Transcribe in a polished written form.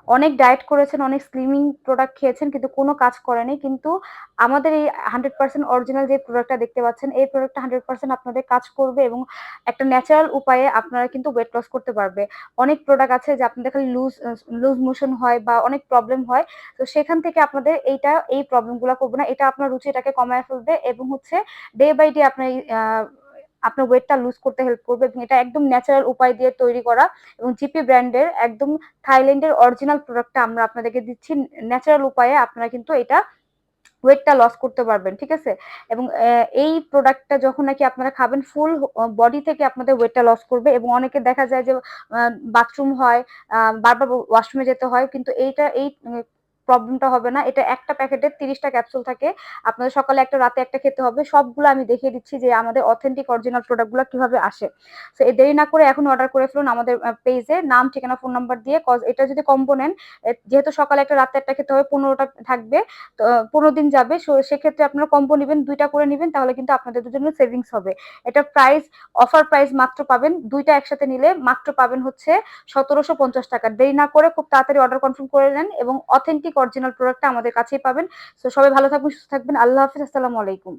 অনেক ডায়েট করেছেন, অনেক স্লিমিং প্রোডাক্ট খেয়েছেন কিন্তু কোনো কাজ করেনি। কিন্তু আমাদের এই 100% অরিজিনাল যে প্রোডাক্টটা দেখতে পাচ্ছেন, এই প্রোডাক্টটা 100% আপনাদের কাজ করবে এবং একটা ন্যাচারাল উপায়ে আপনারা কিন্তু ওয়েট লস করতে পারবে। অনেক প্রোডাক্ট আছে যে আপনাদের খালি লুজ মোশন হয় বা অনেক প্রবলেম হয়। তো সেখান থেকে আপনাদের এই প্রবলেমগুলো করবে না। এটা আপনার রুচিটাকে কমায় ফেলবে এবং হচ্ছে ডে বাই ডে আপনার ওয়েটটা লুজ করতে হেল্প করবে এবং এটা একদম ন্যাচারাল উপায় দিয়ে তৈরি করা এবং জিপি ব্র্যান্ডের একদম থাইল্যান্ডের অরিজিনাল প্রোডাক্টটা আমরা আপনাদেরকে দিচ্ছি ন্যাচারাল উপায়ে। আপনারা কিন্তু এটা ওয়েটটা লস করতে পারবেন, ঠিক আছে? এবং এই প্রোডাক্টটা যখন নাকি আপনারা খাবেন ফুল বডি থেকে আপনাদের ওয়েটটা লস করবে এবং অনেকে দেখা যায় যে বাথরুম হয়, বারবার ওয়াশরুমে যেতে হয়, কিন্তু এই প্রবলেমটা হবে না। এটা একটা প্যাকেটে 30টা ক্যাপসুল থাকে। আপনাদের সকালে একটা রাতে একটা খেতে হবে। সবগুলো আমি দেখিয়ে দিচ্ছি যে আমাদের অথেন্টিক অরিজিনাল প্রোডাক্টগুলো কিভাবে আসে। সো দেরি না করে এখন অর্ডার করে ফেলুন আমাদের পেজে, নাম, ঠিকানা, ফোন নাম্বার দিয়ে। কজ এটা যদি কম্বো নেন, যেহেতু সকালে একটা রাতে একটা খেতে হবে, 15টা থাকবে, তো 15 দিন যাবে। সেক্ষেত্রে আপনারা কম্বো নিবেন, 2টা করে নিবেন, তাহলে কিন্তু আপনাদের জন্য সেভিংস হবে। এটা প্রাইস, অফার প্রাইস মাত্র পাবেন 2টা একসাথে নিলে মাত্র পাবেন হচ্ছে 1750 টাকা। দেরি না করে খুব তাড়াতাড়ি অর্ডার কনফার্ম করে নেন এবং অথেন্টিক অরিজিনাল প্রোডাক্টটা আমাদের কাছেই পাবেন। সো সবাই ভালো থাকবেন, সুস্থ থাকবেন। আল্লাহ হাফিজ, আসসালামু আলাইকুম।